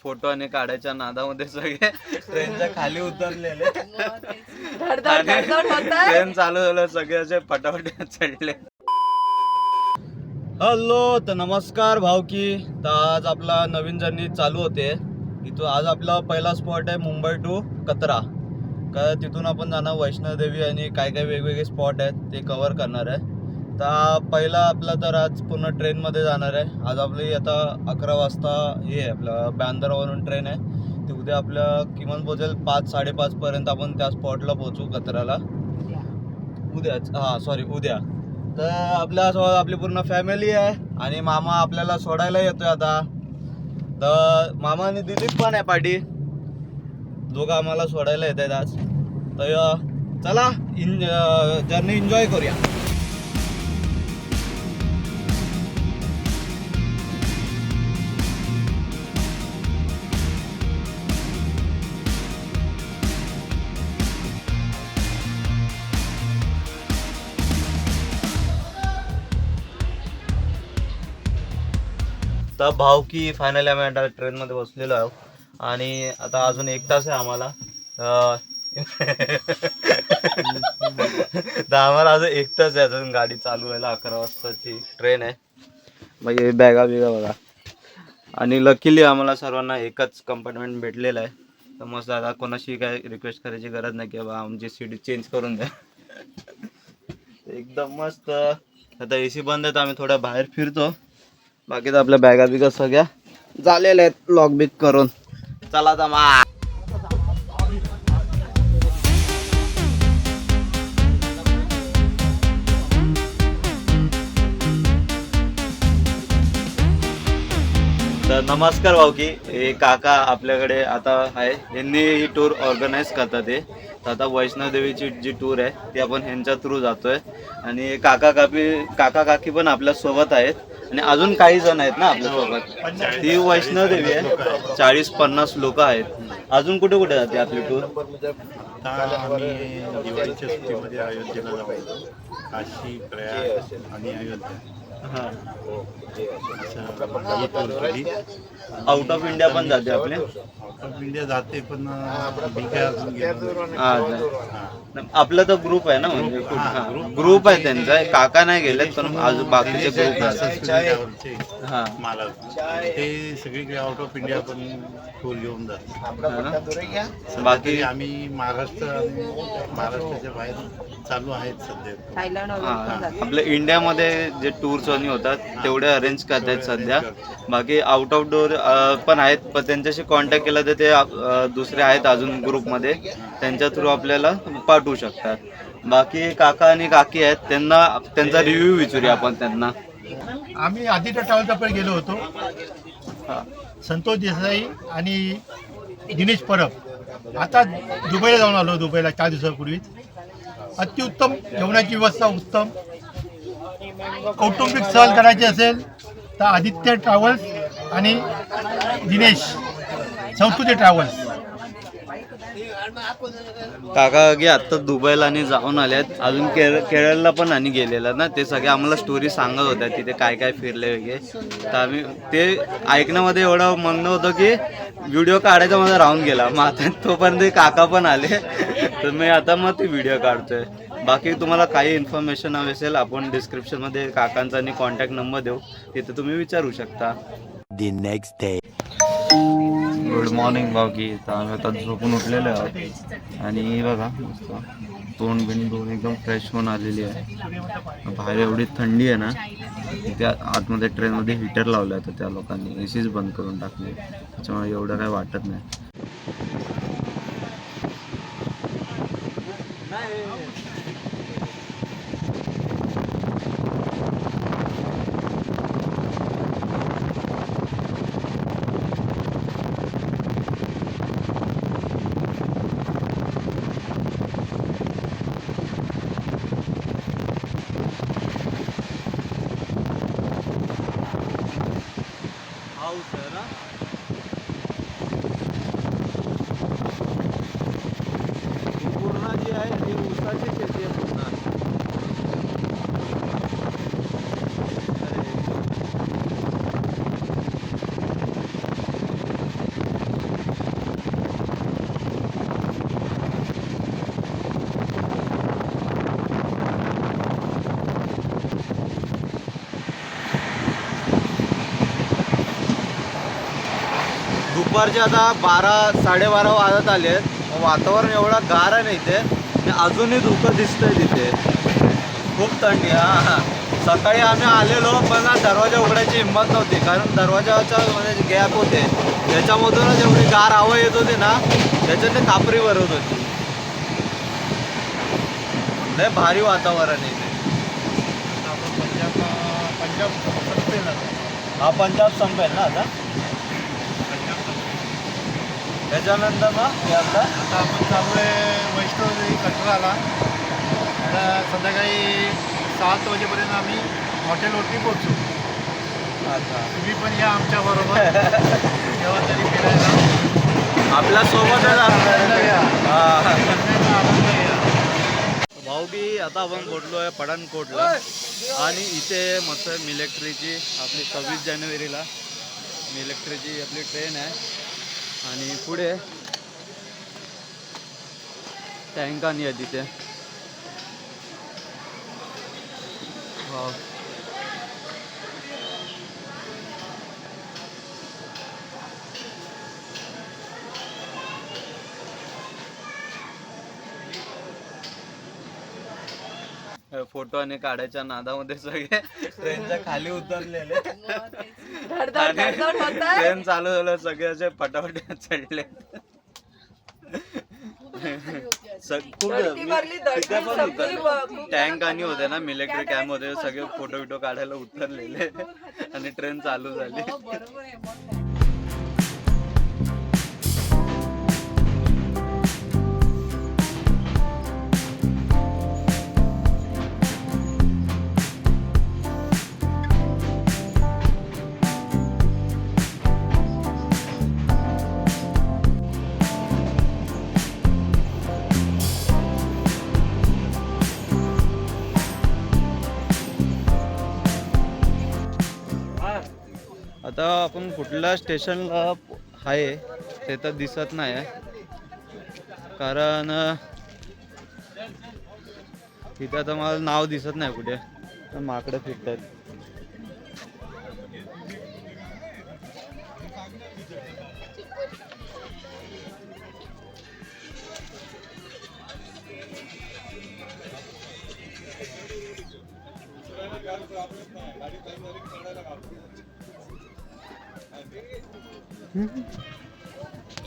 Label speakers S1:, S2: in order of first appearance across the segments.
S1: Photo आणि काढायच्या नादामध्ये सगळे ट्रेनच्या खाली उतरलेले. ट्रेन चालू झालं सगळे असे पटापट चढले. हॅलो तर नमस्कार भावकी. तर आज आपला नवीन जर्नी चालू होते. इथून आज आपला पहिला स्पॉट आहे मुंबई टू कतरा. का तिथून आपण जाणार वैष्णोदेवी आणि काय काय वेगवेगळे स्पॉट आहेत ते कव्हर करणार आहे. तर पहिला आपला तर आज पूर्ण ट्रेनमध्ये जाणार आहे. आज आपली आता 11 वाजता हे आहे आपलं बंदरावरून ट्रेन आहे. ती उद्या आपल्या किमान पोहोचेल 5-5:30 पर्यंत आपण त्या स्पॉटला पोहोचू कतराला. उद्या. तर आपल्यासोबत आपली पूर्ण फॅमिली आहे आणि मामा आपल्याला सोडायला येतोय आता. तर मामा आणि दिलीप पण आहे पाठी. दोघं आम्हाला सोडायला येत आहेत आज. तर चला जर्नी एन्जॉय करूया. तर भाव की फायनली आम्ही आता ट्रेनमध्ये बसलेलो आहोत आणि आता अजून 1 तास आहे आम्हाला. तर आम्हाला अजून 1 तास आहे अजून गाडी चालू व्हायला. 11 वाजताची ट्रेन आहे. म्हणजे बॅगा बघा. आणि लकीली आम्हाला सर्वांना एकच कंपार्टमेंट भेटलेलं आहे. तर मस्त आता कोणाशी काय रिक्वेस्ट करायची गरज नाही की बाबा आमची सीट चेंज करून द्या. एकदम मस्त. आता AC बंद आहे तर आम्ही थोडं बाहेर फिरतो. बाकी तर आपल्या बॅगा बिगा सगळ्या झालेल्या आहेत लॉक बिक करून. चला आता मा. तर नमस्कार भाऊकी. हे काका आपल्याकडे आता आहे. यांनी ही टूर ऑर्गनाईज करतात. ते तर आता वैष्णोदेवीची जी टूर आहे ती आपण ह्यांच्या थ्रू जातोय. आणि काका काकी पण आपल्या सोबत आहेत. आणि अजून काही जण आहेत ना आपल्यासोबत. ती वैष्णोदेवी आहे. 40-50 लोक आहेत. अजून कुठे कुठे जाते आपली टूर?
S2: दिवाळीच्या सुट्टीमध्ये अयोध्येला जाऊ. काशी, प्रयाग आणि अयोध्या.
S1: आउट ऑफ इंडिया पण जाते आपले.
S2: आउट ऑफ इंडिया जाते पण
S1: आपला तर ग्रुप आहे ना. म्हणजे ग्रुप आहे त्यांचा. काका नाही गेलेत पण आज बाकीचे ग्रुप
S2: ते सगळीकडे आउट ऑफ इंडिया पण टूर घेऊन जातात.
S1: बाकी
S2: आम्ही महाराष्ट्र आणि महाराष्ट्राच्या बाहेर चालू आहेत सध्या.
S1: आपल्या इंडियामध्ये जे टूर्स आणि होतात तेवढे अरेंज करतायत सध्या. बाकी आउट ऑफ डोर पण आहेत. पण त्यांच्याशी कॉन्टॅक्ट केला तर ते दुसरे आहेत अजून ग्रुपमध्ये. त्यांच्या थ्रू आपल्याला पाठवू शकतात. बाकी काका आणि काकी आहेत. त्यांचा रिव्ह्यू विचारूया आपण त्यांना.
S3: आम्ही आदित्य ट्रॅव्हल्सकडे गेलो होतो. संतोष देसाई आणि दिनेश परब. आता दुबईला जाऊन आलो. दुबईला 4 दिवसापूर्वी. अतिउत्तम जेवणाची व्यवस्था उत्तम. कौटुंबिक सहल करायची असेल तर आदित्य ट्रॅव्हल्स आणि दिनेश संस्कृती ट्रॅव्हल्स.
S1: काका गे आत्ता दुबईला आणि जाऊन आले आहेत. अजून केरळला पण आणि गेलेला ना. ते सगळे आम्हाला स्टोरी सांगत होत्या तिथे काय काय फिरले वगैरे. तर आम्ही ते ऐकण्यामध्ये एवढं मग्न होतं की व्हिडिओ काढायचा माझा राहून गेला. मग आता तोपर्यंत काका पण आले तर मी आता मग ती व्हिडिओ काढतोय. बाकी तुम्हाला काही इन्फॉर्मेशन हवी असेल आपण डिस्क्रिप्शनमध्ये काकांचा आणि कॉन्टॅक्ट नंबर देऊ. तिथे तुम्ही विचारू शकता.
S4: The next day.
S1: Good morning भाऊकी. तर आम्ही आता झोपून उठलेलो आहोत. आणि बघा मस्त तोंड बिंड धुवून एकदम फ्रेश होऊन आलेली आहे. बाहेर एवढी थंडी आहे ना. त्या आतमध्ये ट्रेनमध्ये हीटर लावलं आहे तर त्या लोकांनी ACच बंद करून टाकले. त्याच्यामुळे एवढं काही वाटत नाही. पूर्ण जी आहे ती ऊसाची शेती दुपारचे आता 12-12:30 वाजत आले आहेत. वातावरण एवढा गार आहे ना इथे आणि अजूनही धुकं दिसतंय तिथे. खूप थंडी. हां, सकाळी आम्ही आलेलो पण ना दरवाजा उघडायची हिंमत नव्हती, कारण दरवाजाच्या म्हणजे गॅप होते त्याच्यामधूनच एवढी गार हवा येत होती ना, त्याच्याने कापरी भरत होती. लय भारी वातावरण आहे इथे.
S3: पंजाब संपेल आता.
S1: हा पंजाब संपेल ना आता. त्याच्यानंतर ना हे आता
S3: आपण चालू आहे वैष्णोदेवी कटराला. आता संध्याकाळी 7 वाजेपर्यंत आम्ही हॉटेलवरती पोहोचू.
S1: अच्छा
S3: तुम्ही पण या आमच्याबरोबर केव्हा तरी फिरायला.
S1: आपल्या सोबतच
S3: आनंद घ्या.
S1: हा
S3: आनंद घ्या.
S1: भाऊकी आता आपण पोचलो आहे पठाणकोटला आणि इथे मस्त मिलिटरीची आपली 26 जानेवारीला मिलिटरीची आपली ट्रेन आहे आणि पुढे टँकानी आहे तिथे. हो फोटो आणि काढायच्या नादामध्ये सगळे ट्रेनच्या खाली उतरलेले आणि ट्रेन चालू झालं सगळे असे पटापट चढले. टँक आणि होते ना मिलिटरी कॅम्प मध्ये सगळे फोटो बिटो काढायला उतरलेले आणि ट्रेन चालू झाली. आता आपण कुठल्या स्टेशनला आहे ते तर दिसत नाही आहे, कारण इथे आता मला नाव दिसत नाही कुठे. तर माकडं फिरतात.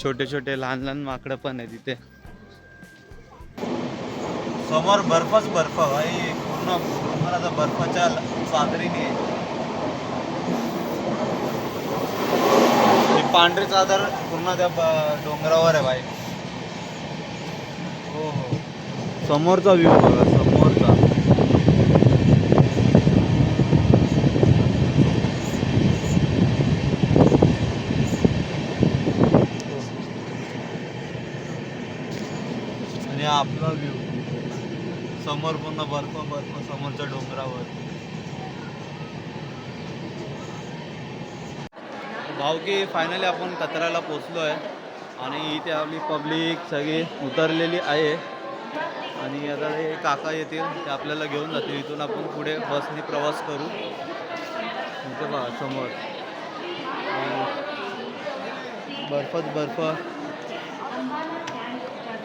S1: छोटे छोटे लहान लहान माकडं पण आहे तिथे. समोर बर्फच बर्फ भाई, पूर्ण आता बर्फाच्या चादरीने. ही पांढरी चादर पूर्ण त्या डोंगरावर आहे भाई. हो हो, समोरचा व्ह्यू बघा, समोरचा. आणि आपला व्ह्यू समोर पूर्ण बर्फ बर्फ समोरच्या डोंगरावर. भाऊकी फायनली आपण कचऱ्याला पोचलो आहे आणि इथे आपली पब्लिक सगळी उतरलेली आहे आणि आता हे काका येतील ते आपल्याला घेऊन जातील. इथून आपण पुढे बसने प्रवास करू. इथे बघा समोर बर्फच बर्फ.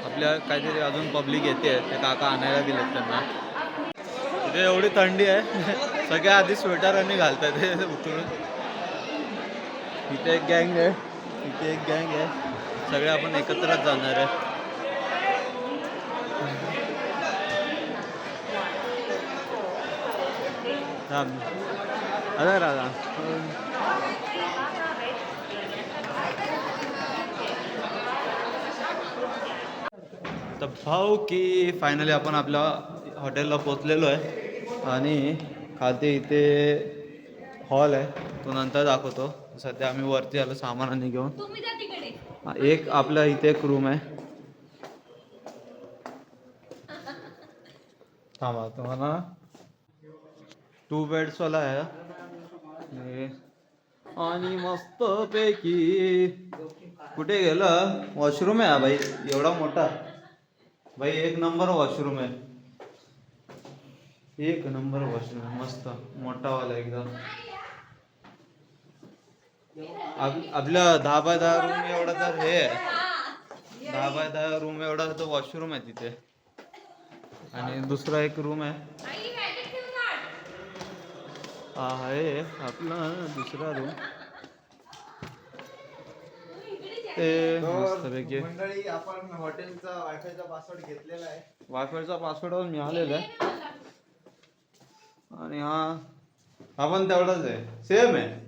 S1: आपल्या काहीतरी अजून पब्लिक येते, ते काका आणायला गेलेत त्यांना. इथे एवढी थंडी आहे सगळ्या आधी स्वेटर आणि घालतात ते उतरून. इथे एक गँग आहे, इथे एक गँग आहे, सगळे आपण एकत्रच जाणार आहे. अरे राधा तर भाऊ की फायनली आपण आपल्या हॉटेलला पोचलेलो आहे आणि खाते इथे हॉल आहे, तो नंतर दाखवतो. सध्या आम्ही वरती आलो सामानाने घेऊन. एक आपल्या इथे एक रूम आहे. थांबा, तुम्हाला 2 बेड्स वाला आहे आणि मस्त पैकी. कुठे गेलं? वॉशरूम आहे भाई, एवढा मोठा भाई. एक नंबर वॉशरूम आहे, एक नंबर वॉशरूम आहे, मस्त मोठा वाला एकदम. आपल्या 10x10 रूम एवढा तर हे आहे, 10x10 रूम एवढा तो वॉशरूम आहे तिथे, आणि दुसरा एक रूम आहे आहे आपला दुसरा रूम ते मस्तपैकी.
S5: मंडळी आपण हॉटेलचा वायफायचा पासवर्ड घेतलेला आहे.
S1: वायफायचा पासवर्ड मिळालेला आहे, आणि हा पण तेवढाच आहे, सेम आहे.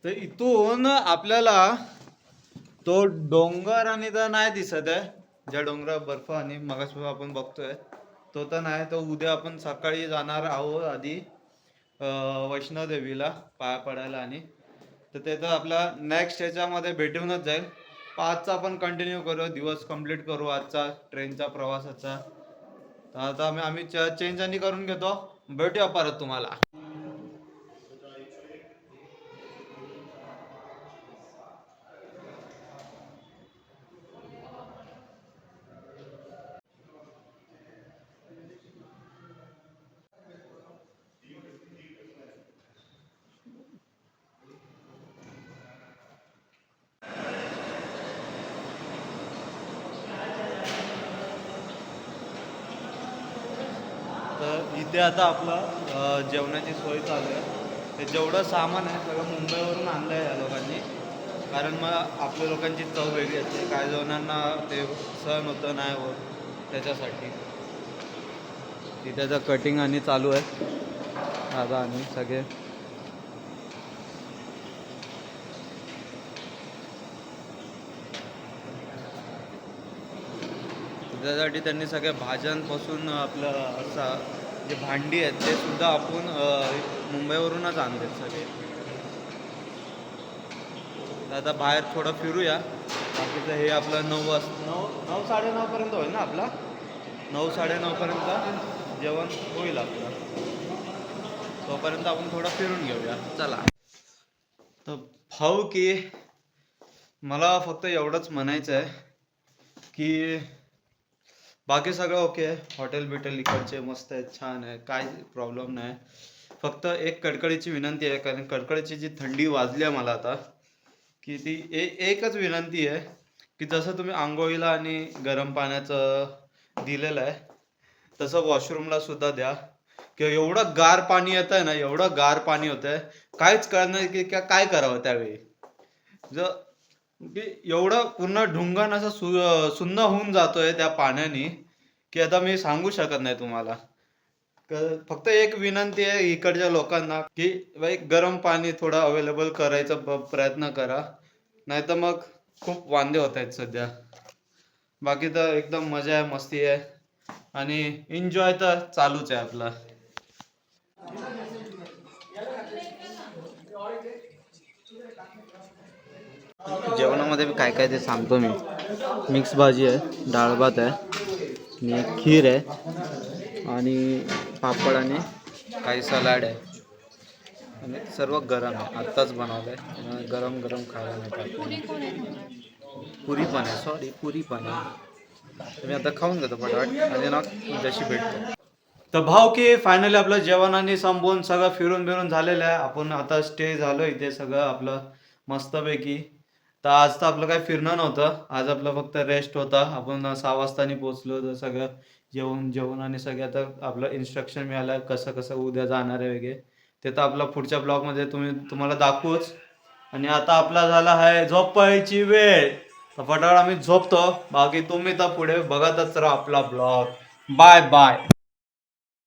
S1: तर इथून आपल्याला तो डोंगर आणि तर नाही दिसत आहे, ज्या डोंगरावर बर्फ आणि मगाशी आपण बघतोय तो तर नाही. तो उद्या आपण सकाळी जाणार आहोत आधी वैष्णोदेवीला पाया पडायला, आणि तर ते तर आपला नेक्स्ट ह्याच्यामध्ये भेटूनच जाईल. 5चा आपण कंटिन्यू करू, दिवस कंप्लीट करू आजचा ट्रेनचा प्रवासाचा. तर आता आम्ही चेंज आणि करून घेतो, भेटूया परत तुम्हाला. तर इथे आता आपलं जेवणाची सोय चालू आहे. ते जेवढं सामान आहे सगळं मुंबईवरून आणलं आहे या लोकांनी, कारण मग आपल्या लोकांची चव वेगळी असते. काही जणांना ते सहन होतं नाही होत, त्याच्यासाठी तिथे आता कटिंग आणि चालू आहे दादा आणि सगळे. त्याच्यासाठी त्यांनी सगळ्या भाज्यांपासून आपलं असं जे भांडी आहेत ते सुद्धा आपण मुंबईवरूनच आणलेत सगळे. तर आता बाहेर थोडं फिरूया. बाकीचं हे आपलं 9 साडेनऊपर्यंत होईल ना, आपला 9-9:30पर्यंत जेवण होईल आपलं. तोपर्यंत आपण थोडं फिरून घेऊया, चला. तर भाऊ की मला फक्त एवढंच म्हणायचं आहे की बाकी सगळं ओके आहे. हॉटेल बिटेल इकडचे मस्त आहेत, छान आहे, काय प्रॉब्लेम नाही. फक्त एक कडकडीची विनंती आहे, कारण कडकडीची जी थंडी वाजली आहे मला आता, की ती एकच विनंती आहे की जसं तुम्ही आंघोळीला आणि गरम पाण्याचं दिलेलं आहे तसं वॉशरूमला सुद्धा द्या. किंवा एवढं गार पाणी येत आहे ना, एवढं गार पाणी होत आहे, काहीच कळणार की काय करावं त्यावेळी. एवढं पूर्ण ढुंगण असं सुन्न होऊन जातोय त्या पाण्याने की आता मी सांगू शकत नाही तुम्हाला. फक्त एक विनंती आहे इकडच्या लोकांना की बाई गरम पाणी थोडं अवेलेबल करायचा प्रयत्न करा, नाही तर मग खूप वांदे होत आहेत सध्या. बाकी तर एकदम मजा आहे, मस्ती आहे, आणि एन्जॉय तर चालूच आहे आपला. जेवणामध्ये काय काय ते सांगतो मी. मिक्स भाजी आहे, डाळ भात आहे, आणि खीर आहे, आणि पापड, आणि काही सलाड आहे, आणि सर्व गरम आहे, आत्ताच बनवलं आहे, गरम गरम खायला नाही. पुरी पण आहे, सॉरी पुरी पण आहे. मी आता खाऊन घेतो पटापट, आणि ना तुझ्याशी भेटतो. तर भाऊ की फायनली आपलं जेवणाने संपवून सगळं फिरून बिरून झालेलं आहे. आपण आता स्टे झालो इथे सगळं आपलं मस्तपैकी. तर आज तर आपलं काही फिरणं नव्हतं, आज आपलं फक्त रेस्ट होता. आपण 6 वाजतानी पोचलो, तर सगळं जेवण आणि सगळं आता आपलं इन्स्ट्रक्शन मिळालं कसं कसं उद्या जाणार आहे वगैरे. ते तर आपला पुढच्या ब्लॉगमध्ये तुम्हाला दाखवूच. आणि आता आपला झाला आहे झोपायची वेळ, तर फटाफट आम्ही झोपतो. बाकी तुम्ही तर पुढे बघतच राहा आपला ब्लॉग. Bye bye.